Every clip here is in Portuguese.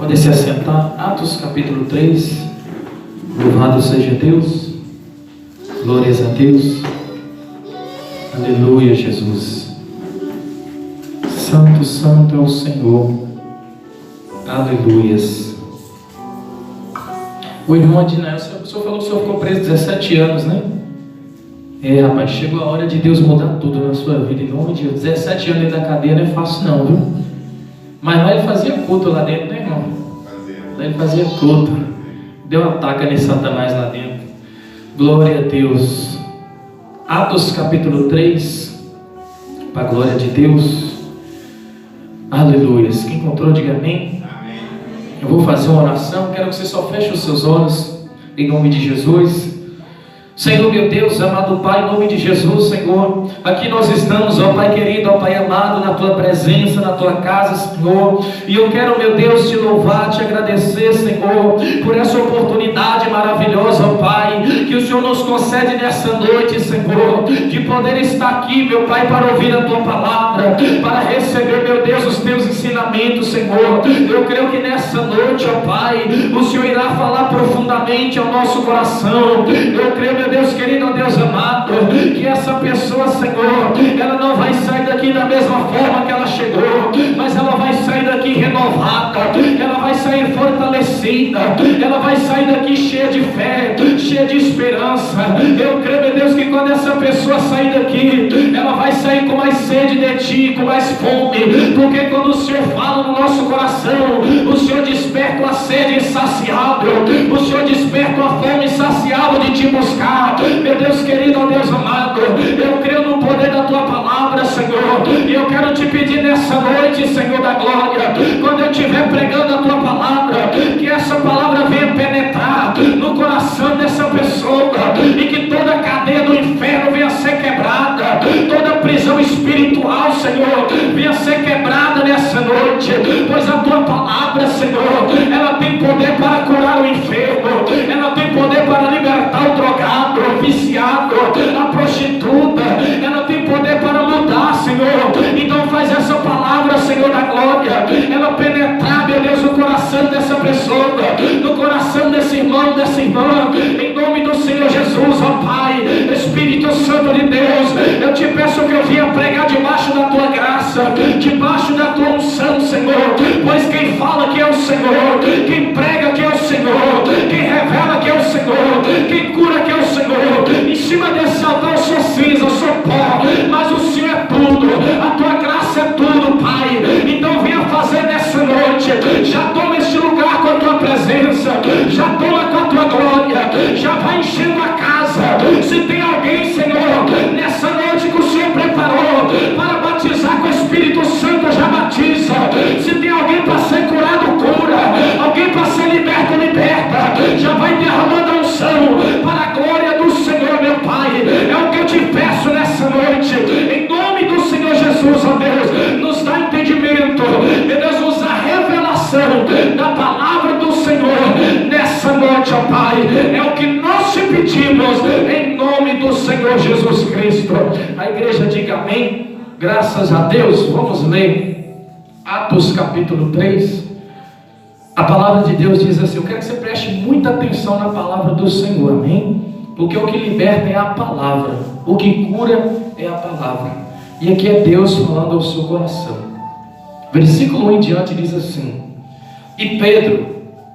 Podem se assentar. Atos capítulo 3. Louvado seja Deus. Glórias a Deus. Aleluia, Jesus. Santo, santo é o Senhor. Aleluias. O irmão Adinael, o senhor falou que o senhor ficou preso 17 anos, né? Rapaz, chegou a hora de Deus mudar tudo na sua vida. Em nome de Deus. 17 anos dentro da cadeia não é fácil não, viu? Mas lá ele fazia culto lá dentro, né, irmão? Lá ele fazia culto. Deu um ataque nesse Satanás lá dentro. Glória a Deus. Atos capítulo 3. Para a glória de Deus. Aleluia. Quem encontrou, diga amém. Eu vou fazer uma oração. Quero que você só feche os seus olhos. Em nome de Jesus. Senhor meu Deus, amado Pai, em nome de Jesus, Senhor, aqui nós estamos, ó Pai querido, ó Pai amado, na Tua presença, na Tua casa, Senhor, e eu quero, meu Deus, te louvar, te agradecer, Senhor, por essa oportunidade maravilhosa, ó Pai, que o Senhor nos concede nessa noite, Senhor, de poder estar aqui, meu Pai, para ouvir a Tua palavra, para receber, meu Deus, os Teus ensinamentos, Senhor. Eu creio que nessa noite, ó Pai, o Senhor irá falar profundamente ao nosso coração. Eu creio, meu Deus querido, ó Deus amado, que essa pessoa, Senhor, ela não vai sair daqui da mesma forma que ela chegou, mas ela vai sair daqui renovada, ela vai sair fortalecida, ela vai sair daqui cheia de fé, cheia de esperança. Eu creio, meu Deus, que quando essa pessoa sair daqui, ela vai sair com mais sede de Ti, com mais fome, porque quando o Senhor fala no nosso coração, o Senhor desperta uma sede insaciável, o Senhor desperta uma fome insaciável de Te buscar. Meu Deus querido, ó Deus amado, eu creio no poder da Tua palavra, Senhor, e eu quero te pedir nessa noite, Senhor da glória, quando eu estiver pregando a Tua palavra, que essa palavra venha penetrar no coração dessa pessoa, e que toda a cadeia do inferno venha ser quebrada, toda a prisão espiritual, Senhor, venha ser quebrada nessa noite, pois a Tua palavra, Senhor, ela tem poder para curar o enfermo, ela tem poder para libertar o drogado, o viciado, a prostituta, ela tem poder para mudar, Senhor. Então faz essa palavra, Senhor da glória, ela penetrar, meu Deus, no coração dessa pessoa, no coração desse irmão, dessa irmã, em nome do Senhor Jesus, ó Pai, Espírito Santo de Deus, eu te peço que eu venha pregar debaixo da Tua graça, debaixo da Tua unção, Senhor, pois quem fala que é o Senhor, quem prega que é o Senhor, quem revela que é o Senhor, quem cura que é o Senhor. Em cima desse altar eu sou cinza, eu sou pó, mas o Senhor é tudo, a Tua graça é tudo, Pai. Então venha fazer nessa noite, já toma este lugar com a Tua presença, já toma com a Tua glória, já vai enchendo a casa. Se tem alguém, Senhor, nessa noite que o Senhor preparou para batizar com o Espírito Santo, já batiza. Se tem alguém para ser curado, cura, alguém para ser liberto, liberta, já vai derramando a unção para a glória do Senhor, meu Pai. É o que eu te peço nessa noite, em nome do Senhor Jesus, ó Deus, nos dá entendimento, meu Deus, nos dá revelação da palavra do Senhor nessa noite, ó Pai. É o que nós te pedimos, em nome do Senhor Jesus Cristo. A igreja diga amém. Graças a Deus. Vamos ler Atos capítulo 3. A palavra de Deus diz assim, eu quero que você preste muita atenção na palavra do Senhor, amém? Porque o que liberta é a palavra, o que cura é a palavra. E aqui é Deus falando ao seu coração. Versículo 1 em diante diz assim: E Pedro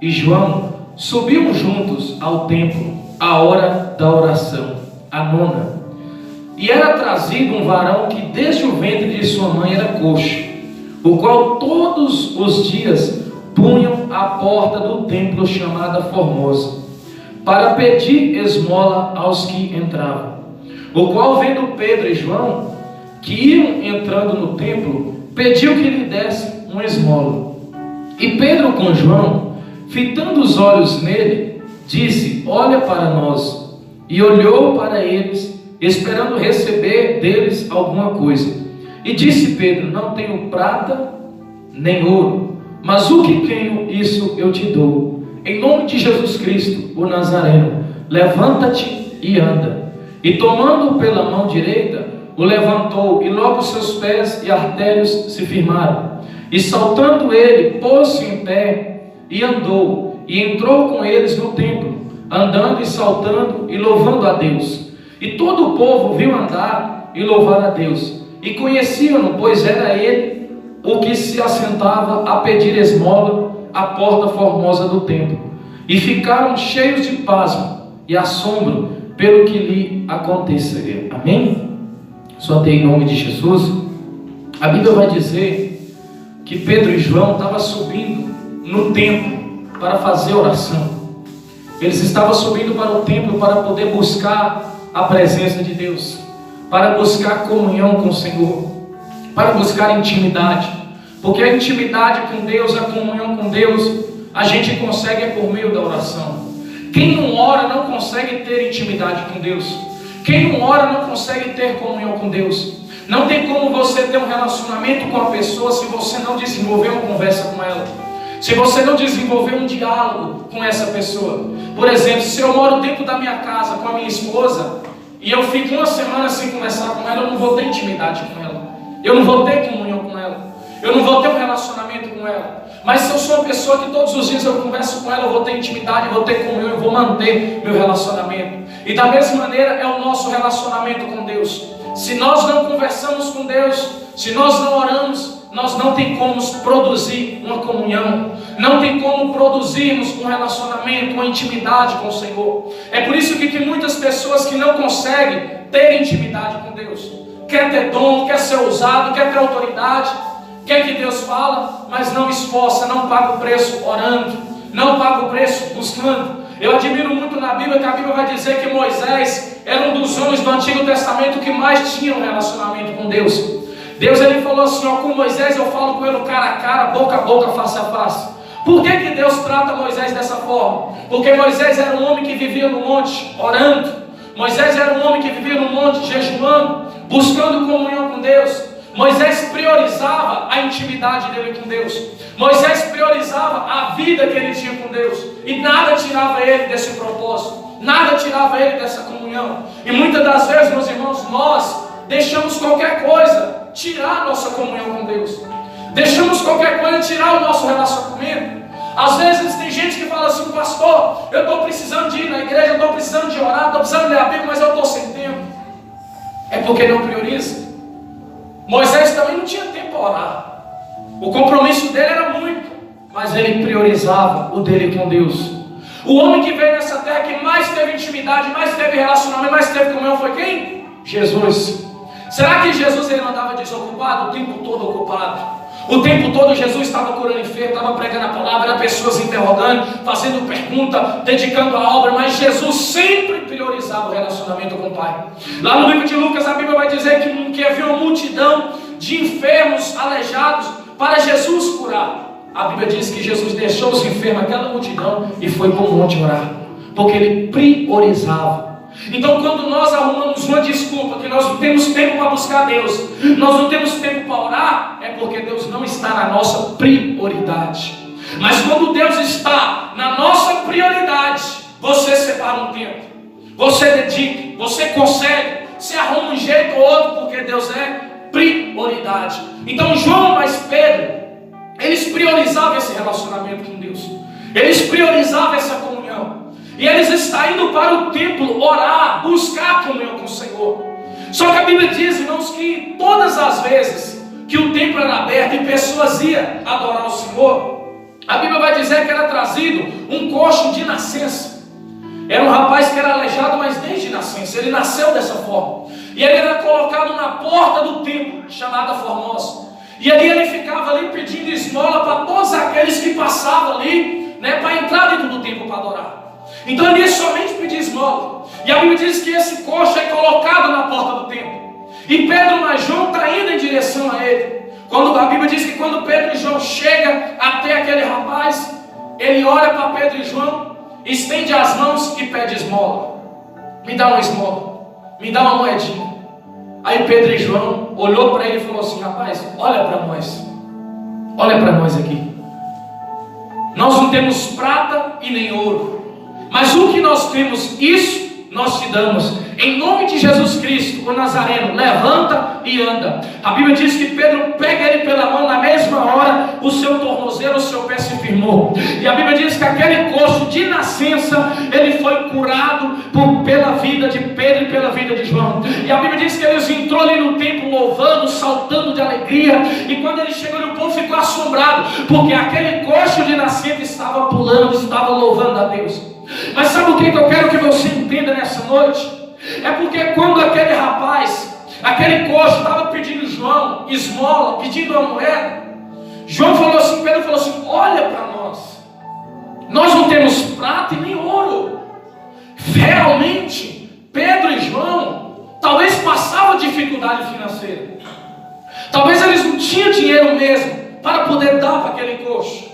e João subiam juntos ao templo, à hora da oração, a nona. E era trazido um varão que desde o ventre de sua mãe era coxo, o qual todos os dias punham à porta do templo chamada Formosa, para pedir esmola aos que entravam. O qual, vendo Pedro e João, que iam entrando no templo, pediu que lhe desse uma esmola. E Pedro com João, fitando os olhos nele, disse: Olha para nós. E olhou para eles, esperando receber deles alguma coisa. E disse Pedro: Não tenho prata nem ouro, mas o que tenho, isso eu te dou. Em nome de Jesus Cristo, o Nazareno, levanta-te e anda. E tomando-o pela mão direita, o levantou, e logo seus pés e artérios se firmaram. E saltando ele, pôs-se em pé, e andou, e entrou com eles no templo, andando e saltando e louvando a Deus. E todo o povo viu andar e louvar a Deus, e conheciam-no, pois era ele o que se assentava a pedir esmola à porta formosa do templo. E ficaram cheios de pasmo e assombro pelo que lhe aconteceria. Amém? Só tem em nome de Jesus. A Bíblia vai dizer que Pedro e João estavam subindo no templo para fazer oração. Eles estavam subindo para o templo para poder buscar a presença de Deus, para buscar comunhão com o Senhor, para buscar intimidade, porque a intimidade com Deus, a comunhão com Deus, a gente consegue por meio da oração. Quem não ora não consegue ter intimidade com Deus. Quem não ora não consegue ter comunhão com Deus. Não tem como você ter um relacionamento com a pessoa se você não desenvolver uma conversa com ela, se você não desenvolver um diálogo com essa pessoa. Por exemplo, se eu moro dentro da minha casa com a minha esposa e eu fico uma semana sem conversar com ela, eu não vou ter intimidade com ela, eu não vou ter comunhão com ela, eu não vou ter um relacionamento com ela. Mas se eu sou uma pessoa que todos os dias eu converso com ela, eu vou ter intimidade, eu vou ter comunhão, eu vou manter meu relacionamento. E da mesma maneira é o nosso relacionamento com Deus. Se nós não conversamos com Deus, se nós não oramos, nós não tem como produzir uma comunhão, não tem como produzirmos um relacionamento, uma intimidade com o Senhor. É por isso que tem muitas pessoas que não conseguem ter intimidade com Deus. Quer ter dom, quer ser ousado, quer ter autoridade, quer que Deus fala, mas não esforça, não paga o preço orando, não paga o preço buscando. Eu admiro muito na Bíblia que a Bíblia vai dizer que Moisés era um dos homens do Antigo Testamento que mais tinha um relacionamento com Deus. Deus ele falou assim, ó, com Moisés eu falo com ele cara a cara, boca a boca, face a face. Por que que Deus trata Moisés dessa forma? Porque Moisés era um homem que vivia no monte orando. Moisés era um homem que vivia no monte jejuando, buscando comunhão com Deus. Moisés priorizava a intimidade dele com Deus. Moisés priorizava a vida que ele tinha com Deus. E nada tirava ele desse propósito, nada tirava ele dessa comunhão. E muitas das vezes, meus irmãos, nós deixamos qualquer coisa tirar a nossa comunhão com Deus. Deixamos qualquer coisa tirar o nosso relacionamento. Às vezes tem gente que fala assim, pastor, eu estou precisando de ir na igreja, eu estou precisando de orar, estou precisando ler a Bíblia, mas eu estou sem tempo. É porque não prioriza. Moisés também não tinha tempo para orar. O compromisso dele era muito, mas ele priorizava o dele com Deus. O homem que veio nessa terra que mais teve intimidade, mais teve relacionamento, mais teve comunhão foi quem? Jesus. Será que Jesus ele não andava desocupado? O tempo todo ocupado. O tempo todo Jesus estava curando enfermo, estava pregando a palavra, era pessoas interrogando, fazendo pergunta, dedicando a obra, mas Jesus sempre priorizava o relacionamento com o Pai. Lá no livro de Lucas a Bíblia vai dizer que havia uma multidão de enfermos, aleijados, para Jesus curar. A Bíblia diz que Jesus deixou os enfermos, aquela multidão, e foi para o monte orar, porque ele priorizava. Então quando nós arrumamos uma desculpa, que nós não temos tempo para buscar Deus, nós não temos tempo para orar, é porque Deus não está na nossa prioridade. Mas quando Deus está na nossa prioridade, você separa um tempo, você dedica, você consegue, você arruma um jeito ou outro, porque Deus é prioridade. Então João mais Pedro, eles priorizavam esse relacionamento com Deus, eles priorizavam essa comunhão. E eles estão indo para o templo orar, buscar comunhão com o Senhor. Só que a Bíblia diz, irmãos, que todas as vezes que o templo era aberto e pessoas iam adorar o Senhor, a Bíblia vai dizer que era trazido um coxo de nascença. Era um rapaz que era aleijado, mas desde nascença, ele nasceu dessa forma. E ele era colocado na porta do templo, chamada Formosa. E ali ele ficava ali pedindo esmola para todos aqueles que passavam ali, para entrar dentro do templo para adorar. Então ele ia somente pedir esmola. E a Bíblia diz que esse coxo é colocado na porta do templo. E Pedro mais João está indo em direção a ele. Quando a Bíblia diz que quando Pedro e João chegam até aquele rapaz, ele olha para Pedro e João, estende as mãos e pede esmola. Me dá uma esmola, me dá uma moedinha. Aí Pedro e João olhou para ele e falou assim, rapaz, olha para nós aqui. Nós não temos prata e nem ouro, mas o que nós temos, isso nós te damos. Em nome de Jesus Cristo, o Nazareno, levanta e anda. A Bíblia diz que Pedro pega ele pela mão, na mesma hora, o seu tornozelo, o seu pé se firmou. E a Bíblia diz que aquele coxo de nascença, ele foi curado pela vida de Pedro e pela vida de João. E a Bíblia diz que eles entrou ali no templo louvando, saltando de alegria. E quando ele chegou no povo, ficou assombrado, porque aquele coxo de nascença estava pulando, estava louvando a Deus. Mas sabe o que eu quero que você entenda nessa noite? É porque quando aquele rapaz, aquele coxo, estava pedindo João esmola, pedindo uma moeda, João falou assim, Pedro falou assim: olha para nós não temos prata e nem ouro. Realmente, Pedro e João talvez passavam dificuldade financeira, talvez eles não tinham dinheiro mesmo para poder dar para aquele coxo.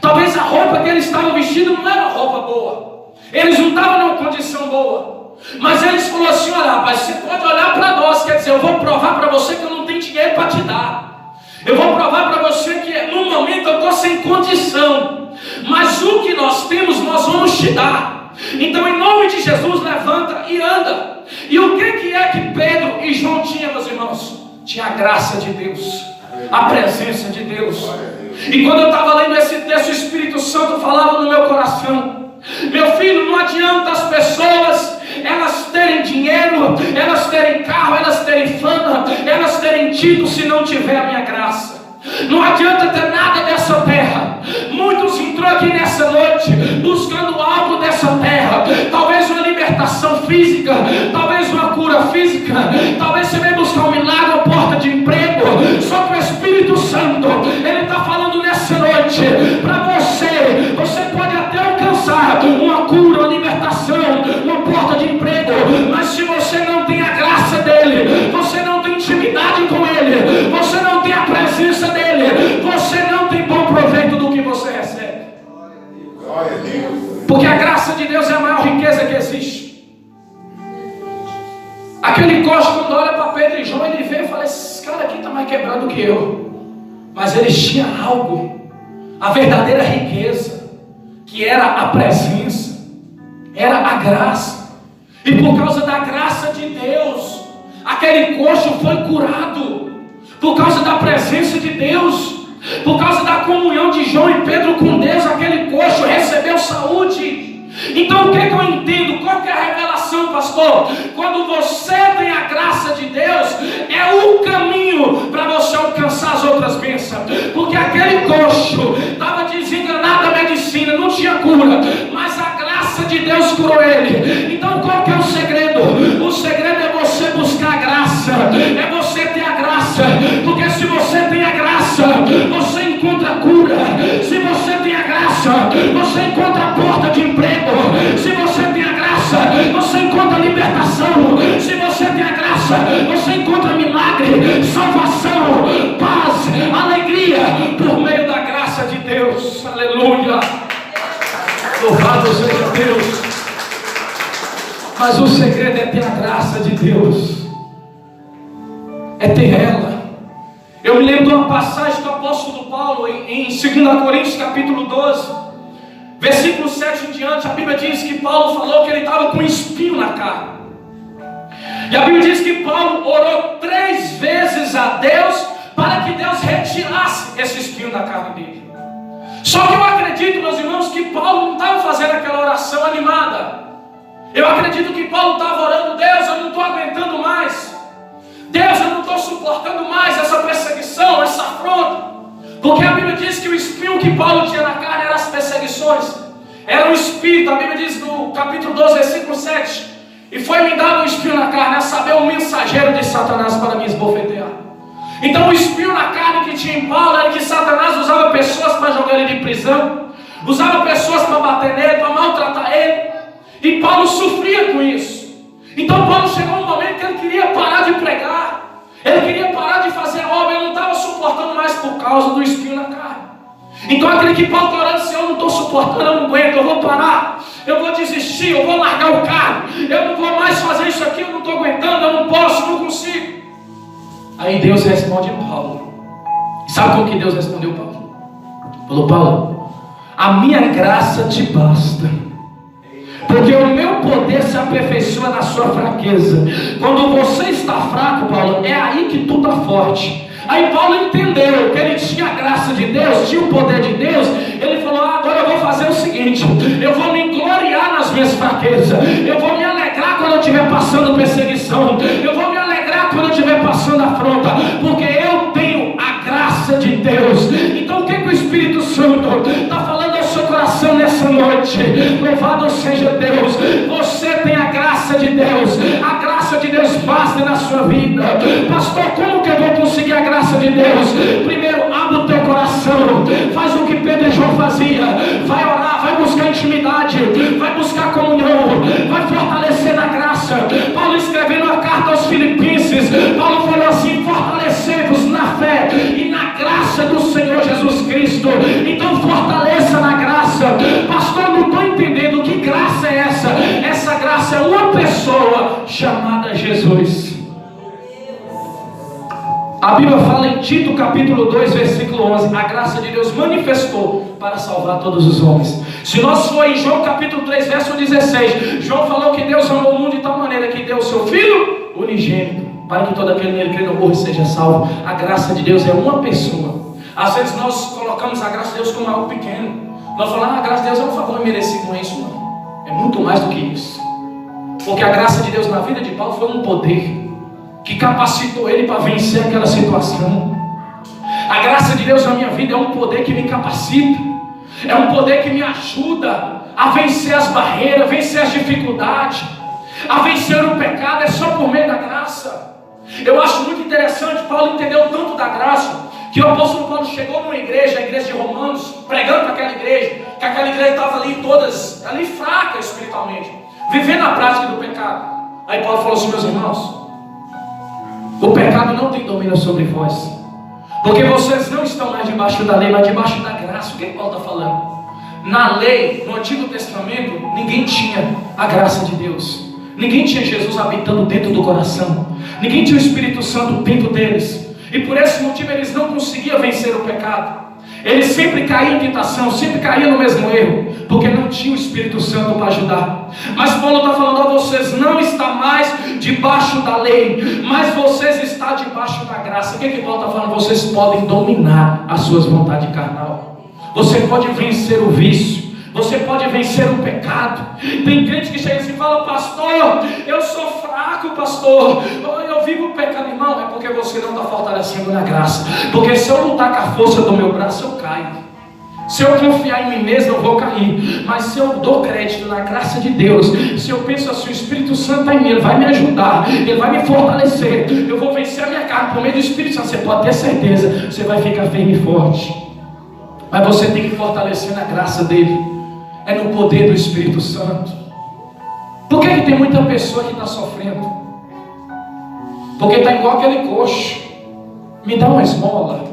Talvez a roupa que eles estavam vestindo não era roupa boa, eles não estavam numa condição boa. Mas eles falaram assim: olha rapaz, você pode olhar para nós, quer dizer, eu vou provar para você que eu não tenho dinheiro para te dar. Eu vou provar para você que no momento eu estou sem condição, mas o que nós temos nós vamos te dar. Então em nome de Jesus, levanta e anda. E o que é que Pedro e João tinham, meus irmãos? Tinha a graça de Deus, a presença de Deus. E quando eu estava lendo esse texto, o Espírito Santo falava no meu coração: meu filho, não adianta as pessoas elas terem dinheiro, elas terem carro, elas terem fama, elas terem título, se não tiver a minha graça. Não adianta ter nada dessa terra. Muitos entrou aqui nessa noite buscando algo dessa terra, talvez uma libertação física, talvez uma cura física, talvez você venha buscar um milagre, uma porta de emprego. Só que o Espírito Santo, ele está falando nessa noite para você. Você pode até alcançar uma cura, uma libertação, uma porta de emprego, mas se você não tem a graça dele, você não tem intimidade com ele, você não tem a presença dele, você não tem bom proveito do que você recebe. Porque a graça de Deus é a maior riqueza que existe. Aquele coxo, quando olha para Pedro e João, ele vê e fala: esse cara aqui está mais quebrado que eu. Mas eles tinham algo, a verdadeira riqueza, que era a presença, era a graça. E por causa da graça de Deus, aquele coxo foi curado. Por causa da presença de Deus, por causa da comunhão de João e Pedro com Deus, aquele coxo recebeu saúde. Então o que eu entendo? Qual que é a revelação, pastor? Quando você tem a graça de Deus, é o caminho para você alcançar as outras bênçãos. Porque aquele coxo estava desenganado da medicina, não tinha cura, mas a graça de Deus curou ele. Então qual que é o segredo? O segredo é você buscar a graça, é você ter a graça. Porque se você tem a graça, você encontra cura. Se você tem a graça, você encontra a porta de emprego. Se você tem a graça, você encontra libertação. Se você tem a graça, você encontra milagre, salvação, paz, alegria, por meio da graça de Deus. Aleluia! Louvado seja Deus. Mas o segredo é ter a graça de Deus, é ter ela. Eu me lembro de uma passagem do apóstolo Paulo em 2 Coríntios capítulo 12, versículo 7 em diante. A Bíblia diz que Paulo falou que ele estava com um espinho na carne. E a Bíblia diz que Paulo orou 3 vezes a Deus para que Deus retirasse esse espinho da carne dele. Só que eu acredito, meus irmãos, que Paulo não estava fazendo aquela oração animada. Eu acredito que Paulo estava orando: Deus, eu não estou aguentando mais. Deus, eu não estou suportando mais essa perseguição, essa afronta. Porque a Bíblia diz que o espinho que Paulo tinha na carne eram as perseguições. Era um espírito. A Bíblia diz no capítulo 12, versículo 7: e foi-me dado um espinho na carne, a saber, um mensageiro de Satanás para me esbofetear. Então o espinho na carne que tinha em Paulo era que Satanás usava pessoas para jogar ele em prisão, usava pessoas para bater nele, para maltratar ele. E Paulo sofria com isso. Então Paulo chegou um momento que ele queria parar de pregar, ele queria parar de fazer a obra, ele não estava suportando mais por causa do espinho na carne. Então aquele que Paulo está orando: Senhor, eu não estou suportando, eu não aguento, eu vou parar, eu vou desistir, eu vou largar o carro, eu não vou mais fazer isso aqui, eu não estou aguentando, eu não posso, eu não consigo. Aí Deus responde Paulo. Sabe como que Deus respondeu Paulo? Falou: Paulo, a minha graça te basta, porque o meu poder se aperfeiçoa na sua fraqueza. Quando você está fraco, Paulo, é aí que tu está forte. Aí Paulo entendeu que ele tinha a graça de Deus, tinha o poder de Deus. Ele falou: agora eu vou fazer o seguinte, eu vou me gloriar nas minhas fraquezas, eu vou me alegrar quando eu estiver passando perseguição, eu vou me alegrar quando eu estiver passando afronta, porque eu tenho a graça de Deus. Então o que o Espírito Santo está falando ao seu coração nessa noite? Louvado seja Deus, você tem a graça de Deus. A graça de Deus basta na sua vida. Pastor, como que eu vou conseguir a graça de Deus? Primeiro, abre o teu coração, faz o que Pedro e João fazia, vai orar, vai buscar intimidade, vai buscar comunhão, vai fortalecer na graça. Paulo escrevendo a carta aos Filipenses, Paulo falou assim: fortalecei-vos na fé e na graça do Senhor Jesus Cristo. Então fortaleça na graça. Pastor, não estou entendendo que graça é essa. Essa graça é uma pessoa chamada Jesus. A Bíblia fala em Tito capítulo 2 versículo 11: a graça de Deus manifestou para salvar todos os homens. Se nós for em João capítulo 3 verso 16, João falou que Deus amou o mundo de tal maneira que deu o seu Filho unigênito, para que todo aquele nele crê não morra e seja salvo. A graça de Deus é uma pessoa. Às vezes nós colocamos a graça de Deus como algo pequeno. Nós falamos: a graça de Deus é um favor merecido. Não é isso não, é muito mais do que isso. Porque a graça de Deus na vida de Paulo foi um poder que capacitou ele para vencer aquela situação. A graça de Deus na minha vida é um poder que me capacita, é um poder que me ajuda a vencer as barreiras, vencer as dificuldades, a vencer o pecado. É só por meio da graça. Eu acho muito interessante, Paulo entendeu tanto da graça, que o apóstolo Paulo chegou numa igreja, a igreja de Romanos, pregando para aquela igreja, que aquela igreja estava ali todas, ali fraca espiritualmente, vivendo a prática do pecado. Aí Paulo falou assim: meus irmãos, o pecado não tem domínio sobre vós, porque vocês não estão mais debaixo da lei, mas debaixo da graça. O que Paulo está falando? Na lei, no Antigo Testamento, ninguém tinha a graça de Deus, ninguém tinha Jesus habitando dentro do coração, ninguém tinha o Espírito Santo dentro deles, e por esse motivo eles não conseguiam vencer o pecado. Eles sempre caíam em tentação, sempre caíam no mesmo erro, porque não tinha o Espírito Santo para ajudar. Mas Paulo está falando: a vocês não está mais debaixo da lei, mas vocês estão debaixo da graça. O que Paulo está falando? Vocês podem dominar as suas vontades carnal. Você pode vencer o vício, você pode vencer o pecado. Tem crente que chega assim e fala: pastor, eu sou fraco, pastor, eu vivo pecado. Irmão, é porque você não está fortalecendo na graça. Porque se eu lutar com a força do meu braço, eu caio. Se eu confiar em mim mesmo, eu vou cair. Mas se eu dou crédito na graça de Deus, se eu penso assim: o Espírito Santo está em mim, Ele vai me ajudar, Ele vai me fortalecer, eu vou vencer a minha carne por meio do Espírito Santo. Você pode ter certeza, você vai ficar firme e forte. Mas você tem que fortalecer na graça dEle, é no poder do Espírito Santo. Por que tem muita pessoa que está sofrendo? Porque está igual aquele coxo: me dá uma esmola.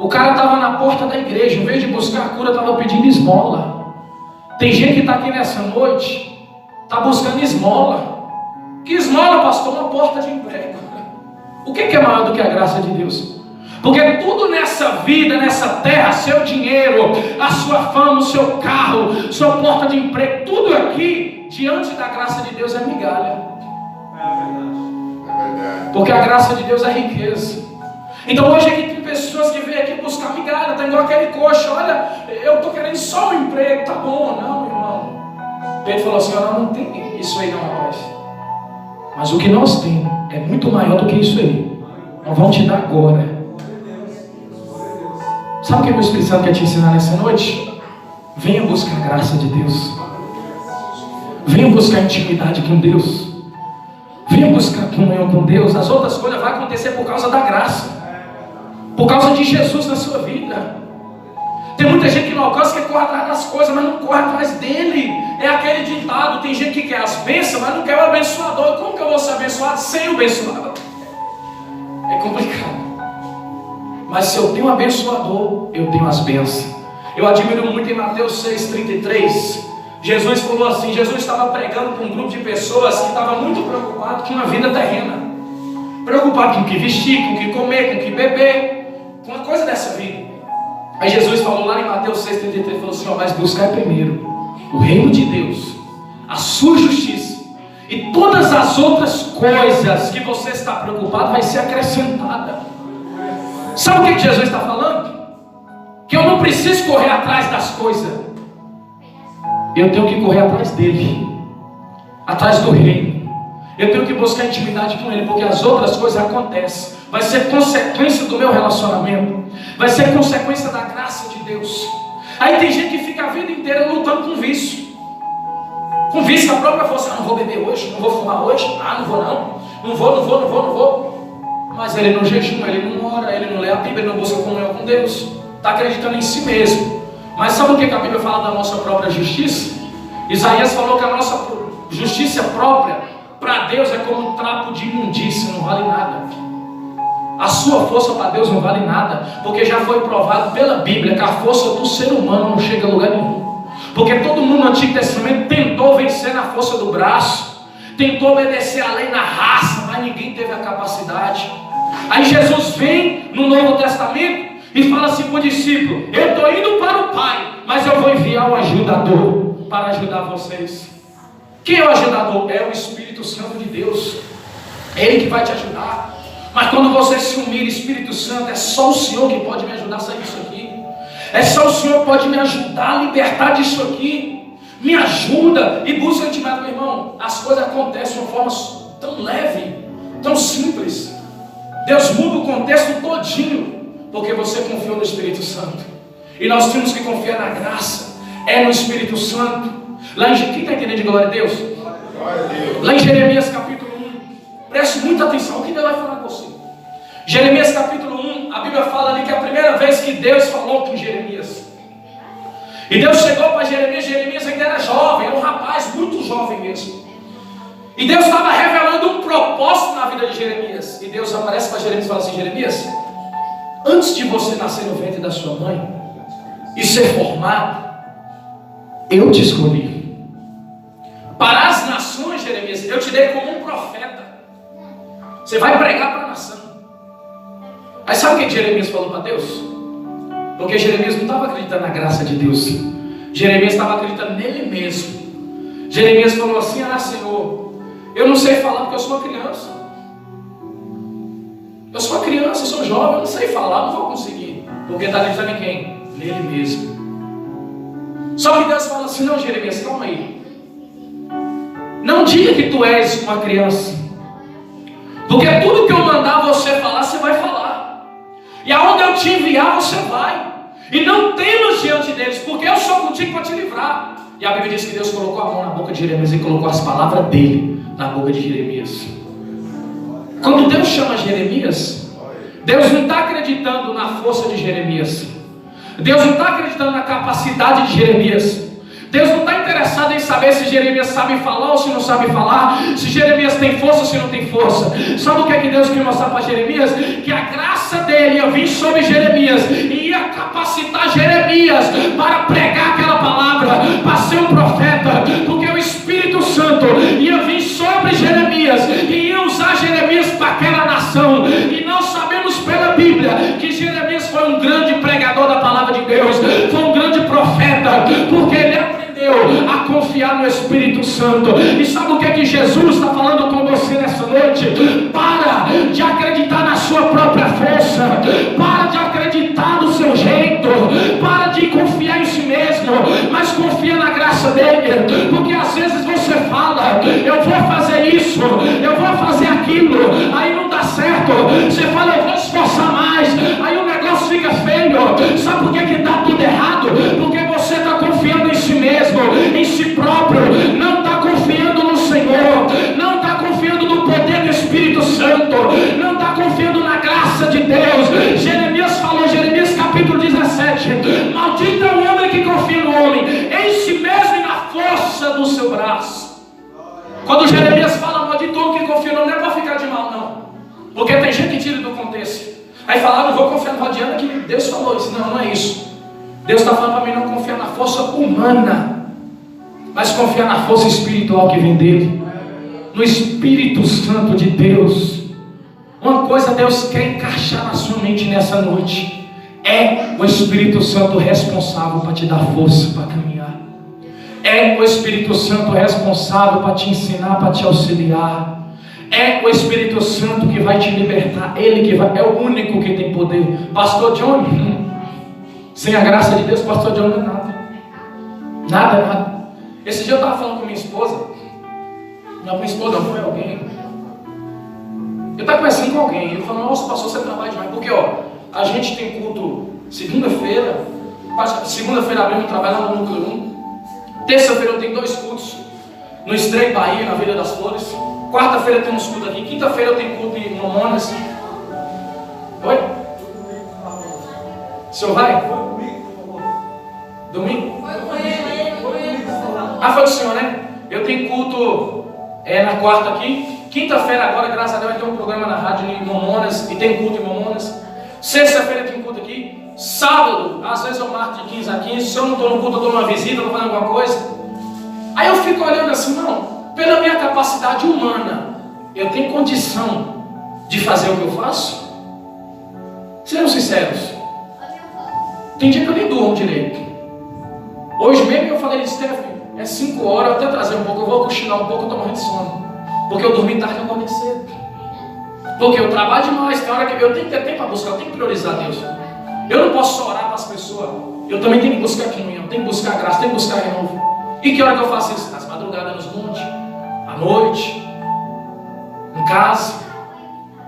O cara estava na porta da igreja, em vez de buscar a cura, estava pedindo esmola. Tem gente que está aqui nessa noite, está buscando esmola. Que esmola, pastor? Uma porta de emprego. O que é maior do que a graça de Deus? Porque tudo nessa vida, nessa terra, seu dinheiro, a sua fama, o seu carro, sua porta de emprego, tudo aqui, diante da graça de Deus, é migalha. É verdade. Porque a graça de Deus é riqueza. Então hoje aqui tem pessoas que vêm aqui buscar migalha, está igual aquele coxo: olha, eu estou querendo só um emprego, tá bom? Não, irmão. Pedro falou assim: não tem isso aí não, rapaz. Mas o que nós temos é muito maior do que isso aí. Nós vamos te dar agora. Sabe o que o Espírito Santo quer te ensinar nessa noite? Venha buscar a graça de Deus. Venha buscar intimidade com Deus. Venha buscar comunhão com Deus. As outras coisas vão acontecer por causa da graça, por causa de Jesus na sua vida. Tem muita gente que não alcança, que corre atrás das coisas, mas não corre atrás dele. É aquele ditado: tem gente que quer as bênçãos, mas não quer o abençoador. Como que eu vou ser abençoado sem o abençoador? É complicado. Mas se eu tenho um abençoador, eu tenho as bênçãos. Eu admiro muito em Mateus 6,33. Jesus falou assim: Jesus estava pregando para um grupo de pessoas que estava muito preocupado com a vida terrena, preocupado com o que vestir, com o que comer, com o que beber, com uma coisa dessa vida. Aí Jesus falou lá em Mateus 6,33, falou assim: mas buscar primeiro o reino de Deus, a sua justiça, e todas as outras coisas que você está preocupado vai ser acrescentada. Sabe o que Jesus está falando? Que eu não preciso correr atrás das coisas, eu tenho que correr atrás dele, atrás do reino. Eu tenho que buscar intimidade com ele, porque as outras coisas acontecem. Vai ser consequência do meu relacionamento, vai ser consequência da graça de Deus. Aí tem gente que fica a vida inteira lutando com vício, com vício da própria força. Não vou beber hoje, não vou fumar hoje, não vou não vou. Mas ele não jejuma, ele não ora, ele não lê a Bíblia, ele não busca comunhão com Deus, está acreditando em si mesmo. Mas sabe o que a Bíblia fala da nossa própria justiça? Isaías falou que a nossa justiça própria para Deus é como um trapo de imundícia, não vale nada. A sua força para Deus não vale nada, porque já foi provado pela Bíblia que a força do ser humano não chega a lugar nenhum. Porque todo mundo no Antigo Testamento tentou vencer na força do braço, tentou obedecer a lei na raça, mas ninguém teve a capacidade. Aí Jesus vem no Novo Testamento e fala assim para o discípulo: eu estou indo para o Pai, mas eu vou enviar um ajudador para ajudar vocês. Quem é o ajudador? É o Espírito Santo de Deus. É Ele que vai te ajudar. Mas quando você se humilha, Espírito Santo, é só o Senhor que pode me ajudar a sair disso aqui. É só o Senhor que pode me ajudar a libertar disso aqui. Me ajuda e busca intimidade, meu irmão. As coisas acontecem de uma forma tão leve, tão simples. Deus muda o contexto todinho, porque você confiou no Espírito Santo. E nós temos que confiar na graça, é no Espírito Santo. Lá em, quem está entendendo de glória a Deus? Lá em Jeremias capítulo 1, preste muita atenção, o que Deus vai falar com você? Jeremias capítulo 1, a Bíblia fala ali que é a primeira vez que Deus falou com Jeremias. E Deus chegou para Jeremias, Jeremias ainda era jovem, era um rapaz muito jovem mesmo. E Deus estava revelando um propósito na vida de Jeremias. E Deus aparece para Jeremias e fala assim: Jeremias, antes de você nascer no ventre da sua mãe e ser formado, eu te escolhi. Para as nações, Jeremias, eu te dei como um profeta. Você vai pregar para a nação. Aí sabe o que Jeremias falou para Deus? Porque Jeremias não estava acreditando na graça de Deus. Jeremias estava acreditando nele mesmo. Jeremias falou assim: Senhor, eu não sei falar porque eu sou uma criança. Eu sou uma criança, eu sou jovem, eu não sei falar, não vou conseguir. Porque está acreditando em quem? Nele mesmo. Só que Deus fala assim: não, Jeremias, calma aí. Não diga que tu és uma criança, porque tudo que eu mandar você falar, você vai falar. E aonde eu te enviar, você vai. E não temas diante deles, porque eu sou contigo para te livrar. E a Bíblia diz que Deus colocou a mão na boca de Jeremias e colocou as palavras dele na boca de Jeremias. Quando Deus chama Jeremias, Deus não está acreditando na força de Jeremias. Deus não está acreditando na capacidade de Jeremias. Deus não está interessado em saber se Jeremias sabe falar ou se não sabe falar, se Jeremias tem força ou se não tem força. Sabe o que é que Deus queria mostrar para Jeremias? Que a graça dele ia vir sobre Jeremias e ia capacitar Jeremias para pregar aquela palavra, para ser um profeta, porque o Espírito Santo ia vir sobre Jeremias e ia usar Jeremias para aquela nação. E nós sabemos pela Bíblia que Jeremias foi um grande pregador da palavra de Deus, foi um grande profeta, porque ele aprendeu a confiar no Espírito Santo. E sabe o que é que Jesus está falando com você nessa noite? Para de acreditar na sua própria força, para de acreditar no seu jeito, para de confiar em si mesmo, mas confia na graça dele. Porque às vezes você fala: eu vou fazer isso, eu vou fazer aquilo, aí não dá certo. Você fala: eu vou esforçar mais, aí o negócio fica feio. Sabe por que que dá tudo errado? Porque você está confiando em si mesmo, em si próprio, não está confiando no Senhor, não está confiando no poder do Espírito Santo, não está confiando na graça de Deus. Jeremias falou, Jeremias capítulo 17: maldito é o homem que confia no homem, em si mesmo e na força do seu braço. Quando Jeremias fala maldito o homem que confia no homem, não é para ficar de mal, não, porque tem gente que tira do contexto. Aí fala: não vou confiar no Radiana que Deus falou isso. Não, não é isso. Deus está falando para mim não confiar na força humana, mas confiar na força espiritual que vem dele, no Espírito Santo de Deus. Uma coisa Deus quer encaixar na sua mente nessa noite: é o Espírito Santo responsável para te dar força para caminhar. É o Espírito Santo responsável para te ensinar, para te auxiliar. É o Espírito Santo que vai te libertar. Ele que vai, é o único que tem poder. Pastor John, sem a graça de Deus, Pastor John não é nada. Nada. Esse dia eu estava falando com minha esposa. Não, minha esposa não, foi alguém. Eu estava conversando com alguém. Ele falou: nossa, pastor, você trabalha demais. Porque a gente tem culto segunda-feira. Segunda-feira abrimos trabalho lá no Núcleo 1. Terça-feira eu tenho 2 cultos no Estreito Bahia, na Vila das Flores. Quarta-feira temos culto aqui. Quinta-feira eu tenho culto em Mamonas. Oi? O senhor vai? Domingo? Foi o senhor, né? Eu tenho culto na quarta aqui. Quinta-feira agora, graças a Deus, vai ter um programa na rádio em Mamonas. E tem culto em Mamonas. Sexta-feira tem culto aqui. Sábado, às vezes eu marco de 15 a 15. Se eu não estou no culto, eu estou numa visita, estou fazendo alguma coisa. Aí eu fico olhando assim, não. Pela minha capacidade humana, eu tenho condição de fazer o que eu faço? Sejam sinceros. Tem dia que eu nem durmo direito. Hoje mesmo eu falei: Stephanie, é 5 horas, eu até trazer um pouco, eu vou cochilar um pouco, eu estou morrendo de sono. Porque eu dormi tarde e acordei cedo. Porque eu trabalho demais, tem hora que eu tenho que ter tempo para buscar, eu tenho que priorizar Deus. Eu não posso só orar para as pessoas. Eu também tenho que buscar comunhão, tenho que buscar graça, tenho que buscar renovo. E que hora que eu faço isso? Nas madrugadas, nos montes, à noite, em casa.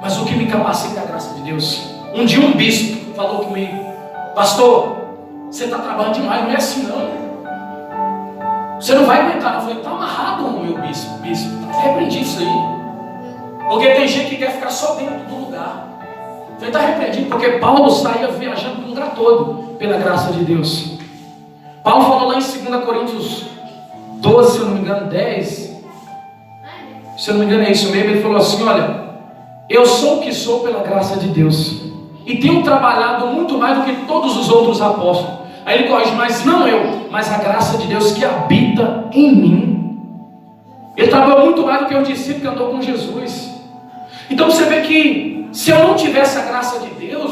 Mas o que me capacita é a graça de Deus. Um dia um bispo falou comigo: pastor, você está trabalhando demais, não é assim não. Você não vai aguentar. Eu falei: está amarrado, meu bispo. Repreendido isso aí. Porque tem gente que quer ficar só dentro do lugar. Ele está repreendido porque Paulo saía viajando do lugar todo pela graça de Deus. Paulo falou lá em 2 Coríntios 12, se eu não me engano, 10. Se eu não me engano é isso mesmo. Ele falou assim: olha, eu sou o que sou pela graça de Deus. E tenho trabalhado muito mais do que todos os outros apóstolos. Aí ele corrige: mas não eu, mas a graça de Deus que habita em mim. Ele trabalhou muito mais do que o discípulo que andou com Jesus. Então você vê que se eu não tivesse a graça de Deus,